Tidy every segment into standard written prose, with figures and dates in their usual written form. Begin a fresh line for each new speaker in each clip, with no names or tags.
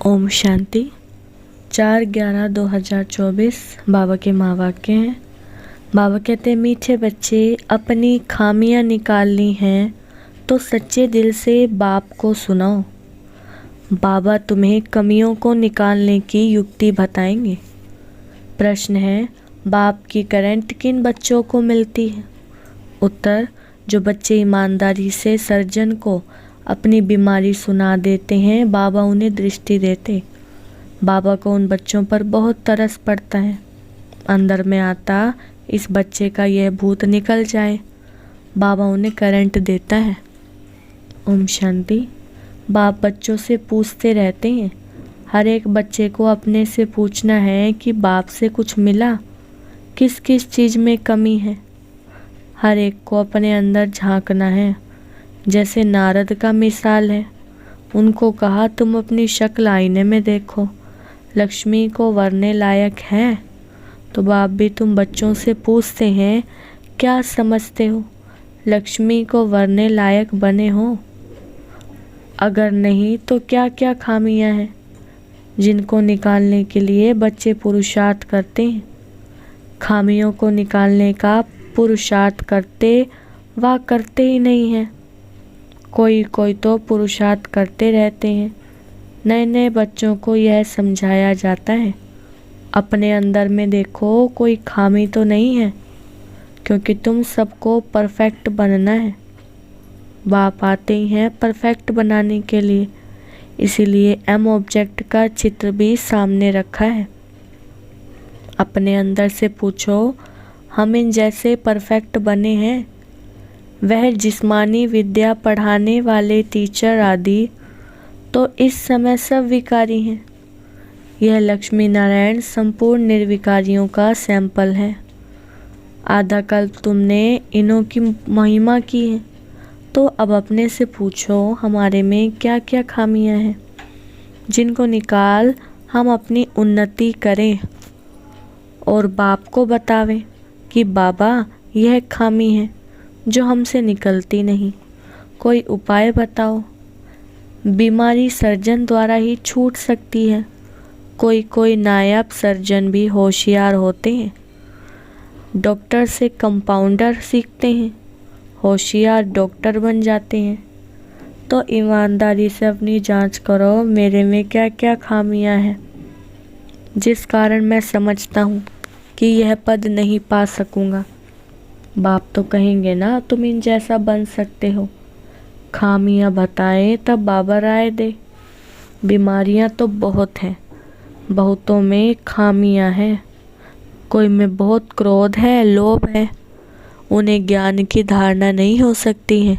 ओम शांति। 4/11/2024 बाबा के माँ वाक्य हैं। बाबा कहते हैं, मीठे बच्चे, अपनी खामियां निकालनी हैं तो सच्चे दिल से बाप को सुनाओ। बाबा तुम्हें कमियों को निकालने की युक्ति बताएंगे। प्रश्न है, बाप की करंट किन बच्चों को मिलती है? उत्तर, जो बच्चे ईमानदारी से सर्जन को अपनी बीमारी सुना देते हैं, बाबा उन्हें दृष्टि देते। बाबा को उन बच्चों पर बहुत तरस पड़ता है। अंदर में आता, इस बच्चे का यह भूत निकल जाए। बाबा उन्हें करंट देता है। ओम शांति। बाप बच्चों से पूछते रहते हैं। हर एक बच्चे को अपने से पूछना है कि बाप से कुछ मिला, किस किस चीज़ में कमी है। हर एक को अपने अंदर झांकना है। जैसे नारद का मिसाल है, उनको कहा, तुम अपनी शक्ल आईने में देखो, लक्ष्मी को वरने लायक है। तो बाप भी तुम बच्चों से पूछते हैं, क्या समझते हो, लक्ष्मी को वरने लायक बने हो? अगर नहीं तो क्या क्या खामियां हैं जिनको निकालने के लिए बच्चे पुरुषार्थ करते हैं? खामियों को निकालने का पुरुषार्थ करते ही नहीं है। कोई कोई तो पुरुषार्थ करते रहते हैं। नए नए बच्चों को यह समझाया जाता है, अपने अंदर में देखो, कोई खामी तो नहीं है, क्योंकि तुम सबको परफेक्ट बनना है। बाप आते ही हैं परफेक्ट बनाने के लिए, इसीलिए एम ऑब्जेक्ट का चित्र भी सामने रखा है। अपने अंदर से पूछो, हम इन जैसे परफेक्ट बने हैं? वह जिस्मानी विद्या पढ़ाने वाले टीचर आदि तो इस समय सब विकारी हैं। यह लक्ष्मी नारायण संपूर्ण निर्विकारियों का सैंपल है। आधा कल्प तुमने इन्हों की महिमा की है, तो अब अपने से पूछो, हमारे में क्या क्या खामियां हैं जिनको निकाल हम अपनी उन्नति करें और बाप को बतावें कि बाबा यह खामी है जो हमसे निकलती नहीं, कोई उपाय बताओ। बीमारी सर्जन द्वारा ही छूट सकती है। कोई कोई नायाब सर्जन भी होशियार होते हैं। डॉक्टर से कंपाउंडर सीखते हैं, होशियार डॉक्टर बन जाते हैं। तो ईमानदारी से अपनी जांच करो, मेरे में क्या क्या खामियां हैं जिस कारण मैं समझता हूँ कि यह पद नहीं पा सकूँगा। बाप तो कहेंगे ना, तुम इन जैसा बन सकते हो। खामियां बताएं तब बाबा राय दे। बीमारियां तो बहुत हैं, बहुतों में खामियां हैं। कोई में बहुत क्रोध है, लोभ है, उन्हें ज्ञान की धारणा नहीं हो सकती है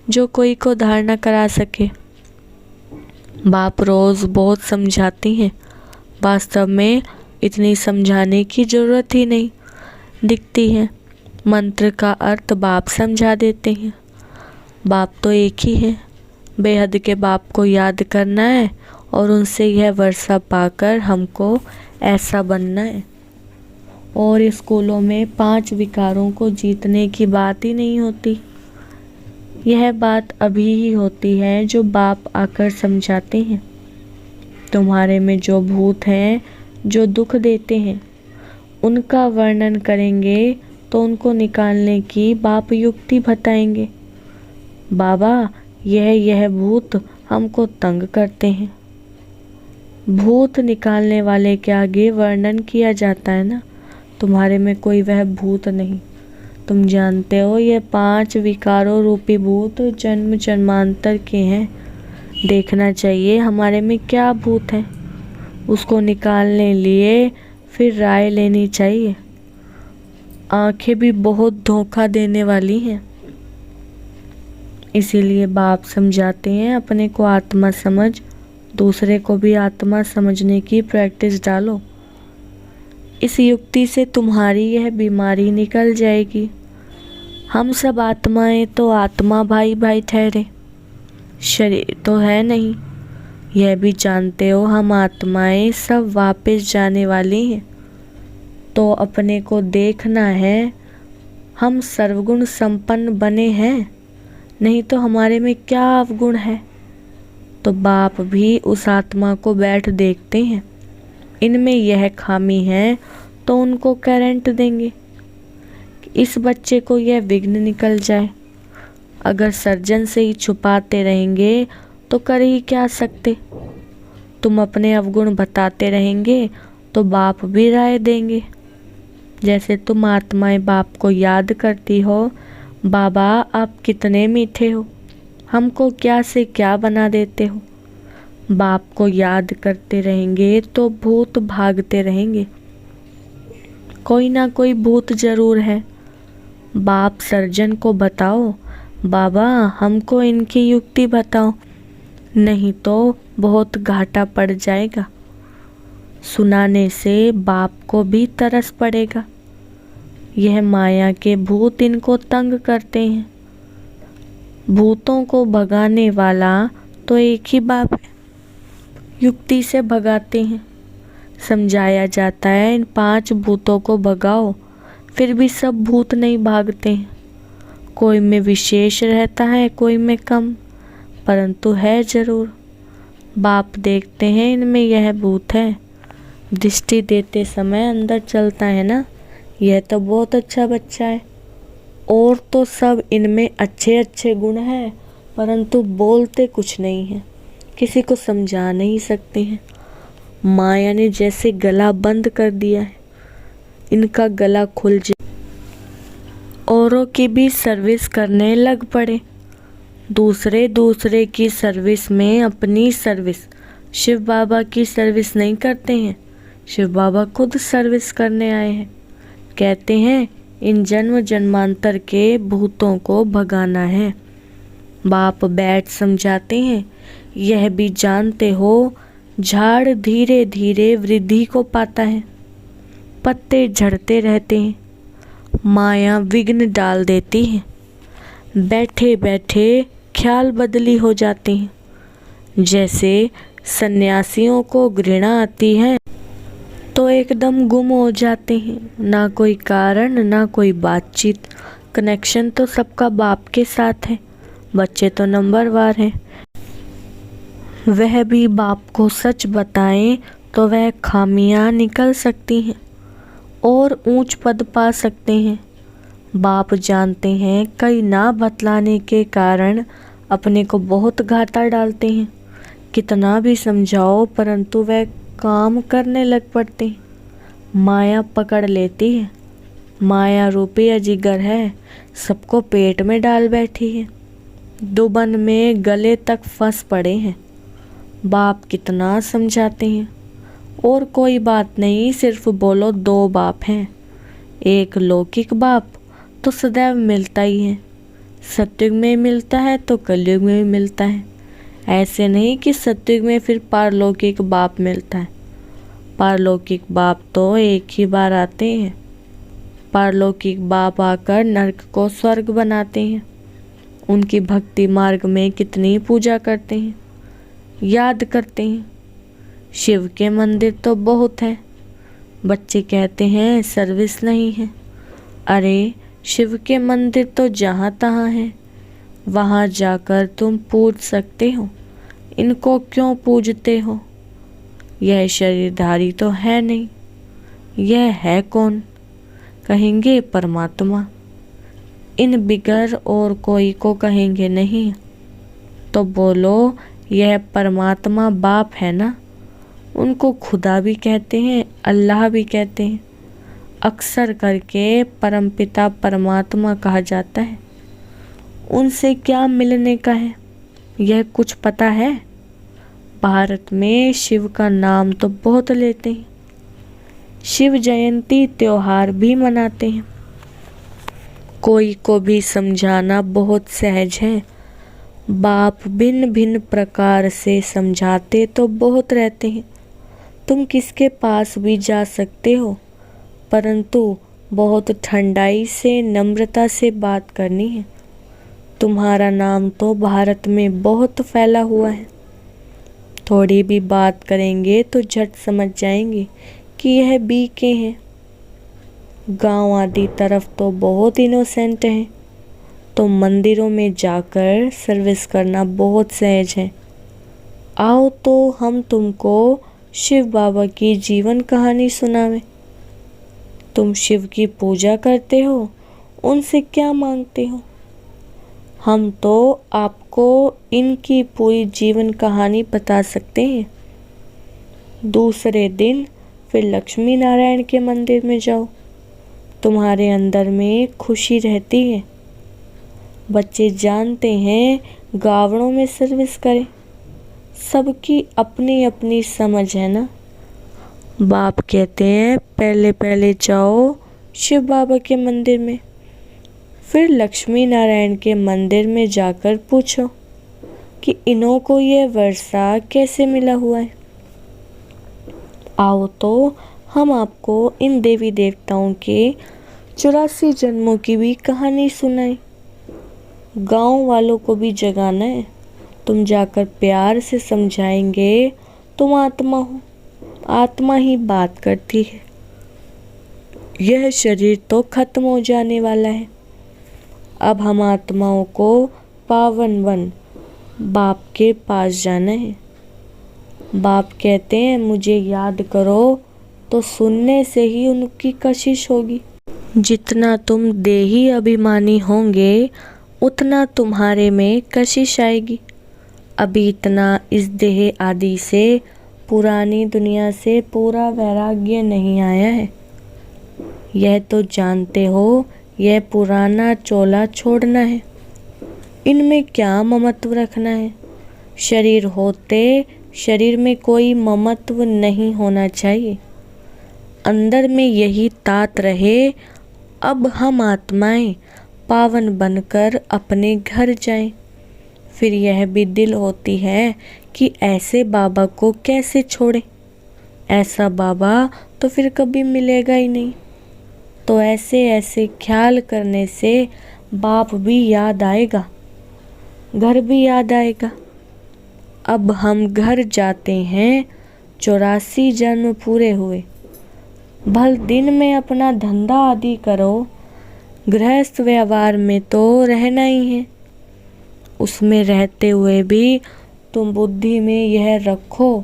जो कोई को धारणा करा सके। बाप रोज़ बहुत समझाती हैं, वास्तव में इतनी समझाने की ज़रूरत ही नहीं दिखती है। मंत्र का अर्थ बाप समझा देते हैं। बाप तो एक ही है। बेहद के बाप को याद करना है और उनसे यह वर्षा पाकर हमको ऐसा बनना है। और स्कूलों में 5 विकारों को जीतने की बात ही नहीं होती। यह बात अभी ही होती है जो बाप आकर समझाते हैं। तुम्हारे में जो भूत हैं, जो दुख देते हैं, उनका वर्णन करेंगे तो उनको निकालने की बाप युक्ति बताएंगे। बाबा, यह भूत हमको तंग करते हैं। भूत निकालने वाले के आगे वर्णन किया जाता है ना, तुम्हारे में कोई वह भूत नहीं। तुम जानते हो, ये 5 विकारों रूपी भूत जन्म जन्मांतर के हैं। देखना चाहिए हमारे में क्या भूत है, उसको निकालने लिए फिर राय लेनी चाहिए। आंखें भी बहुत धोखा देने वाली हैं, इसीलिए बाप समझाते हैं, अपने को आत्मा समझ, दूसरे को भी आत्मा समझने की प्रैक्टिस डालो। इस युक्ति से तुम्हारी यह बीमारी निकल जाएगी। हम सब आत्माएं तो आत्मा भाई भाई ठहरे, शरीर तो है नहीं। यह भी जानते हो, हम आत्माएं सब वापस जाने वाली हैं। तो अपने को देखना है, हम सर्वगुण संपन्न बने हैं, नहीं तो हमारे में क्या अवगुण है। तो बाप भी उस आत्मा को बैठ देखते हैं, इनमें यह खामी है, तो उनको करंट देंगे कि इस बच्चे को यह विघ्न निकल जाए। अगर सर्जन से ही छुपाते रहेंगे तो कर ही क्या सकते। तुम अपने अवगुण बताते रहेंगे तो बाप भी राय देंगे। जैसे तुम आत्माएं बाप को याद करती हो, बाबा आप कितने मीठे हो, हमको क्या से क्या बना देते हो। बाप को याद करते रहेंगे तो भूत भागते रहेंगे। कोई ना कोई भूत जरूर है। बाप सर्जन को बताओ, बाबा हमको इनकी युक्ति बताओ, नहीं तो बहुत घाटा पड़ जाएगा। सुनाने से बाप को भी तरस पड़ेगा। यह माया के भूत इनको तंग करते हैं। भूतों को भगाने वाला तो एक ही बाप है, युक्ति से भगाते हैं। समझाया जाता है इन 5 भूतों को भगाओ, फिर भी सब भूत नहीं भागते हैं। कोई में विशेष रहता है, कोई में कम, परंतु है जरूर। बाप देखते हैं इनमें यह भूत है। दृष्टि देते समय अंदर चलता है ना, यह तो बहुत अच्छा बच्चा है। और तो सब इनमें अच्छे अच्छे गुण हैं, परंतु बोलते कुछ नहीं है, किसी को समझा नहीं सकते हैं। माया ने जैसे गला बंद कर दिया है, इनका गला खुल जाए, औरों की भी सर्विस करने लग पड़े। दूसरे की सर्विस में अपनी सर्विस, शिव बाबा की सर्विस नहीं करते हैं। शिव बाबा खुद सर्विस करने आए हैं। कहते हैं इन जन्म जन्मांतर के भूतों को भगाना है। बाप बैठ समझाते हैं, यह भी जानते हो झाड़ धीरे धीरे वृद्धि को पाता है, पत्ते झड़ते रहते हैं, माया विघ्न डाल देती है। बैठे बैठे ख्याल बदली हो जाती हैं। जैसे सन्यासियों को घृणा आती है तो एकदम गुम हो जाते हैं, ना कोई कारण ना कोई बातचीत। कनेक्शन तो सबका बाप के साथ है, बच्चे तो नंबरवार हैं। वह भी बाप को सच बताएं तो वह खामियां निकल सकती हैं और ऊंच पद पा सकते हैं। बाप जानते हैं कई ना बतलाने के कारण अपने को बहुत घाटा डालते हैं। कितना भी समझाओ परंतु वह काम करने लग पड़ते हैं। माया पकड़ लेती है। माया रूपी अजिगर है, सबको पेट में डाल बैठी है, दुबन में गले तक फंस पड़े हैं। बाप कितना समझाते हैं, और कोई बात नहीं, सिर्फ बोलो 2 बाप हैं। एक लौकिक बाप तो सदैव मिलता ही है, सत्युग में मिलता है तो कलयुग में भी मिलता है। ऐसे नहीं कि सत्युग में फिर पारलौकिक बाप मिलता है। पारलौकिक बाप तो एक ही बार आते हैं। पारलौकिक बाप आकर नरक को स्वर्ग बनाते हैं। उनकी भक्ति मार्ग में कितनी पूजा करते हैं, याद करते हैं। शिव के मंदिर तो बहुत है। बच्चे कहते हैं सर्विस नहीं है। अरे शिव के मंदिर तो जहाँ तहाँ है, वहाँ जाकर तुम पूज सकते हो। इनको क्यों पूजते हो? यह शरीरधारी तो है नहीं। यह है कौन? कहेंगे परमात्मा। इन बिगर और कोई को कहेंगे नहीं। तो बोलो यह परमात्मा बाप है ना। उनको खुदा भी कहते हैं, अल्लाह भी कहते हैं। अक्सर करके परमपिता परमात्मा कहा जाता है। उनसे क्या मिलने का है, यह कुछ पता है? भारत में शिव का नाम तो बहुत लेते हैं। शिव जयंती त्योहार भी मनाते हैं। कोई को भी समझाना बहुत सहज है। बाप भिन्न भिन्न प्रकार से समझाते तो बहुत रहते हैं। तुम किसके पास भी जा सकते हो, परंतु बहुत ठंडाई से नम्रता से बात करनी है। तुम्हारा नाम तो भारत में बहुत फैला हुआ है। थोड़ी भी बात करेंगे तो झट समझ जाएंगे कि यह बीके हैं। गांव आदि तरफ तो बहुत इनोसेंट हैं, तो मंदिरों में जाकर सर्विस करना बहुत सहज है। आओ तो हम तुमको शिव बाबा की जीवन कहानी सुनावें। तुम शिव की पूजा करते हो, उनसे क्या मांगते हो? हम तो आपको इनकी पूरी जीवन कहानी बता सकते हैं। दूसरे दिन फिर लक्ष्मी नारायण के मंदिर में जाओ, तुम्हारे अंदर में खुशी रहती है। बच्चे जानते हैं गावड़ों में सर्विस करें, सबकी अपनी अपनी समझ है ना। बाप कहते हैं पहले पहले जाओ शिव बाबा के मंदिर में, फिर लक्ष्मी नारायण के मंदिर में जाकर पूछो कि इन्हों को ये वर्षा कैसे मिला हुआ है। आओ तो हम आपको इन देवी देवताओं के 84 जन्मों की भी कहानी सुनाएं। गांव वालों को भी जगाना है। तुम जाकर प्यार से समझाएंगे तुम आत्मा हो, आत्मा ही बात करती है। यह शरीर तो खत्म हो जाने वाला है। अब हम आत्माओं को पावन वन बाप के पास जाना है। बाप कहते हैं मुझे याद करो, तो सुनने से ही उनकी कशिश होगी। जितना तुम देही अभिमानी होंगे उतना तुम्हारे में कशिश आएगी। अभी इतना इस देह आदि से, पुरानी दुनिया से पूरा वैराग्य नहीं आया है। यह तो जानते हो यह पुराना चोला छोड़ना है। इनमें क्या ममत्व रखना है? शरीर होते शरीर में कोई ममत्व नहीं होना चाहिए। अंदर में यही तात रहे, अब हम आत्माएं पावन बनकर अपने घर जाएं। फिर यह भी दिल होती है कि ऐसे बाबा को कैसे छोड़े, ऐसा बाबा तो फिर कभी मिलेगा ही नहीं। तो ऐसे ऐसे ख्याल करने से बाप भी याद आएगा, घर भी याद आएगा। अब हम घर जाते हैं, 84 जन्म पूरे हुए। भल दिन में अपना धंधा आदि करो, गृहस्थ व्यवहार में तो रहना ही है। उसमें रहते हुए भी तुम बुद्धि में यह रखो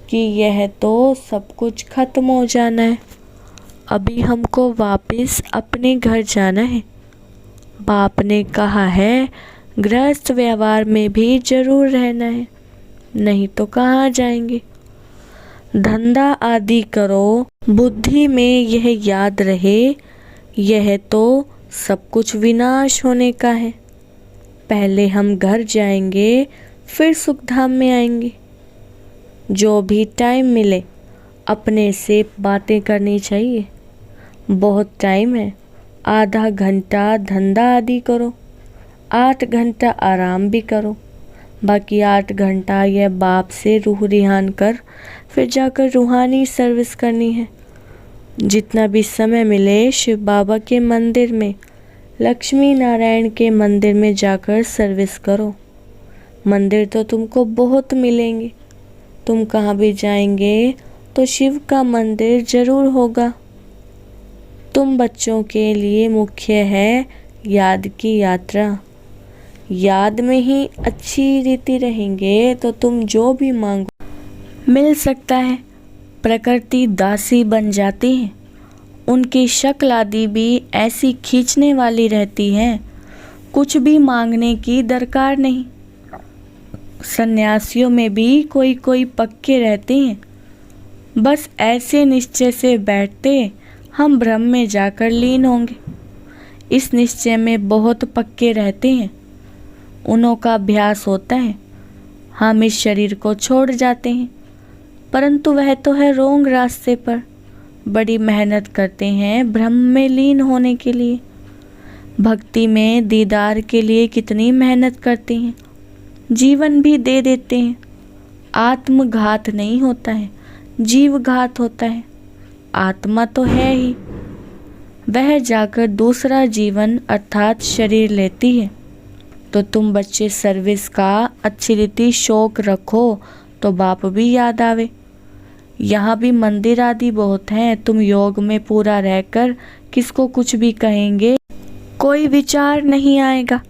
कि यह तो सब कुछ खत्म हो जाना है। अभी हमको वापस अपने घर जाना है। बाप ने कहा है गृहस्थ व्यवहार में भी जरूर रहना है, नहीं तो कहाँ जाएंगे। धंधा आदि करो, बुद्धि में यह याद रहे यह तो सब कुछ विनाश होने का है। पहले हम घर जाएंगे, फिर सुखधाम में आएंगे। जो भी टाइम मिले अपने से बातें करनी चाहिए। बहुत टाइम है, आधा घंटा धंधा आदि करो, 8 घंटा आराम भी करो। बाकी 8 घंटा यह बाप से रूह रिहान कर फिर जाकर रूहानी सर्विस करनी है। जितना भी समय मिले शिव बाबा के मंदिर में, लक्ष्मी नारायण के मंदिर में जाकर सर्विस करो। मंदिर तो तुमको बहुत मिलेंगे। तुम कहाँ भी जाएंगे तो शिव का मंदिर जरूर होगा। तुम बच्चों के लिए मुख्य है याद की यात्रा। याद में ही अच्छी रीति रहेंगे तो तुम जो भी मांगो मिल सकता है। प्रकृति दासी बन जाती है, उनकी शक्ल आदि भी ऐसी खींचने वाली रहती है, कुछ भी मांगने की दरकार नहीं। सन्यासियों में भी कोई कोई पक्के रहते हैं, बस ऐसे निश्चय से बैठते हम ब्रह्म में जाकर लीन होंगे। इस निश्चय में बहुत पक्के रहते हैं, उन्हों का अभ्यास होता है। हम इस शरीर को छोड़ जाते हैं, परंतु वह तो है रोंग रास्ते पर। बड़ी मेहनत करते हैं ब्रह्म में लीन होने के लिए। भक्ति में दीदार के लिए कितनी मेहनत करते हैं, जीवन भी दे देते हैं। आत्मघात नहीं होता है, जीवघात होता है। आत्मा तो है ही, वह जाकर दूसरा जीवन अर्थात शरीर लेती है। तो तुम बच्चे सर्विस का अच्छी रीति शौक रखो तो बाप भी याद आवे। यहाँ भी मंदिर आदि बहुत हैं, तुम योग में पूरा रहकर किसको कुछ भी कहेंगे कोई विचार नहीं आएगा।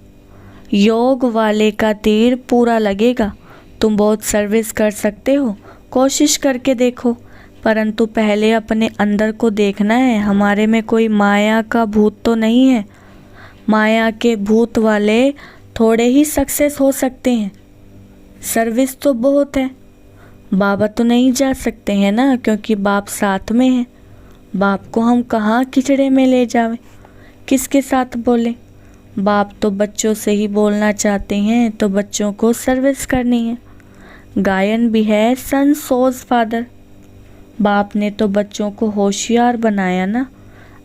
योग वाले का तीर पूरा लगेगा, तुम बहुत सर्विस कर सकते हो, कोशिश करके देखो, परंतु पहले अपने अंदर को देखना है। हमारे में कोई माया का भूत तो नहीं है। माया के भूत वाले थोड़े ही सक्सेस हो सकते हैं। सर्विस तो बहुत है। बाबा तो नहीं जा सकते हैं ना, क्योंकि बाप साथ में है। बाप को हम कहाँ खिचड़े में ले जावें, किसके साथ बोले। बाप तो बच्चों से ही बोलना चाहते हैं, तो बच्चों को सर्विस करनी है। गायन भी है सन सोज फादर। बाप ने तो बच्चों को होशियार बनाया ना।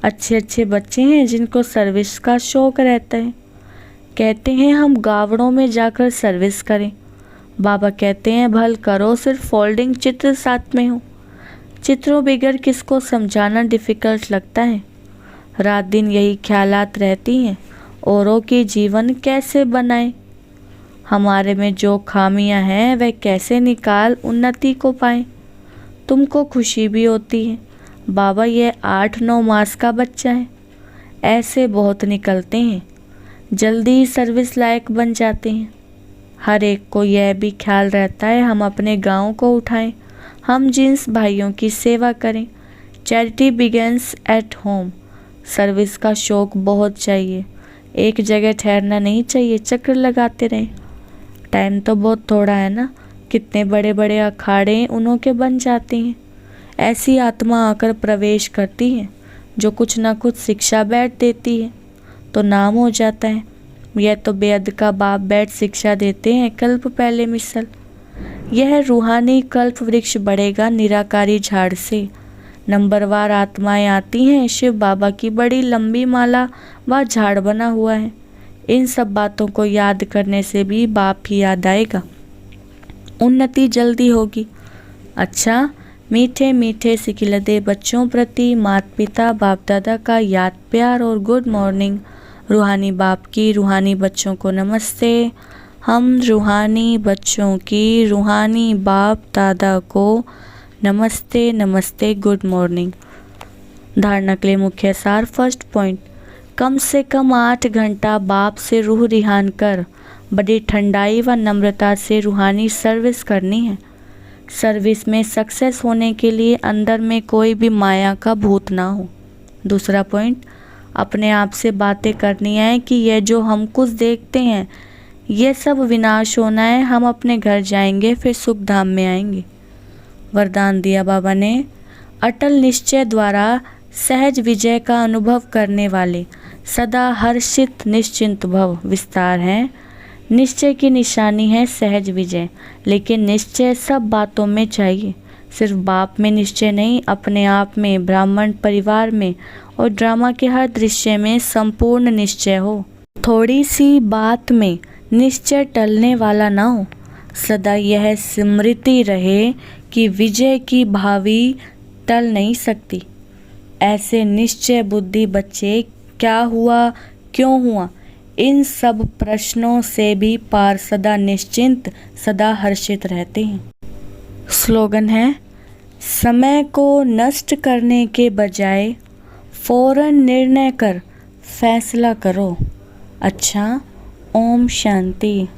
अच्छे अच्छे बच्चे हैं जिनको सर्विस का शौक रहता है। कहते हैं हम गावड़ों में जाकर सर्विस करें। बाबा कहते हैं भल करो, सिर्फ फोल्डिंग चित्र साथ में हो। चित्रों बगैर किसको समझाना डिफ़िकल्ट लगता है। रात दिन यही ख्यालात रहती हैं, औरों की जीवन कैसे बनाएं। हमारे में जो खामियां हैं वह कैसे निकाल उन्नति को पाएं। तुमको खुशी भी होती है। बाबा ये 8-9 मास का बच्चा है। ऐसे बहुत निकलते हैं, जल्दी ही सर्विस लायक बन जाते हैं। हर एक को यह भी ख्याल रहता है हम अपने गांव को उठाएं, हम जिन्स भाइयों की सेवा करें। Charity begins at home. Service का शौक बहुत चाहिए। एक जगह ठहरना नहीं चाहिए, चक्कर लगाते रहें। टाइम तो बहुत थोड़ा है ना। कितने बड़े बड़े अखाड़े उन्हों के बन जाते हैं। ऐसी आत्मा आकर प्रवेश करती है जो कुछ ना कुछ शिक्षा बैठ देती है, तो नाम हो जाता है। यह तो बेअद का बाप बैठ शिक्षा देते हैं कल्प पहले मिसल। यह रूहानी कल्प वृक्ष बढ़ेगा निराकारी झाड़ से। नंबरवार आत्माएं आती हैं। शिव बाबा की बड़ी लंबी माला व झाड़ बना हुआ है। इन सब बातों को याद करने से भी बाप ही याद आएगा, उन्नति जल्दी होगी। अच्छा, मीठे मीठे सिकिलदे बच्चों प्रति माता पिता बाप दादा का याद प्यार और गुड मॉर्निंग। रूहानी बाप की रूहानी बच्चों को नमस्ते। हम रूहानी बच्चों की रूहानी बाप दादा को नमस्ते नमस्ते, गुड मॉर्निंग। धारणा के लिए मुख्य सार। फर्स्ट पॉइंट, कम से कम 8 घंटा बाप से रूह रिहान कर बड़ी ठंडाई व नम्रता से रूहानी सर्विस करनी है। सर्विस में सक्सेस होने के लिए अंदर में कोई भी माया का भूत ना हो। दूसरा पॉइंट, अपने आप से बातें करनी है कि यह जो हम कुछ देखते हैं यह सब विनाश होना है। हम अपने घर जाएंगे, फिर सुख धाम में आएंगे। वरदान दिया बाबा ने, अटल निश्चय द्वारा सहज विजय का अनुभव करने वाले सदा हर्षित निश्चिंत भव विस्तार हैं। निश्चय की निशानी है सहज विजय, लेकिन निश्चय सब बातों में चाहिए। सिर्फ बाप में निश्चय नहीं, अपने आप में, ब्राह्मण परिवार में और ड्रामा के हर दृश्य में संपूर्ण निश्चय हो। थोड़ी सी बात में निश्चय टलने वाला ना हो। सदा यह स्मृति रहे कि विजय की भावी टल नहीं सकती। ऐसे निश्चय बुद्धि बच्चे क्या हुआ, क्यों हुआ, इन सब प्रश्नों से भी पार सदा निश्चिंत, सदा हर्षित रहते हैं। स्लोगन है, समय को नष्ट करने के बजाय फौरन निर्णय कर फैसला करो। अच्छा, ओम शांति।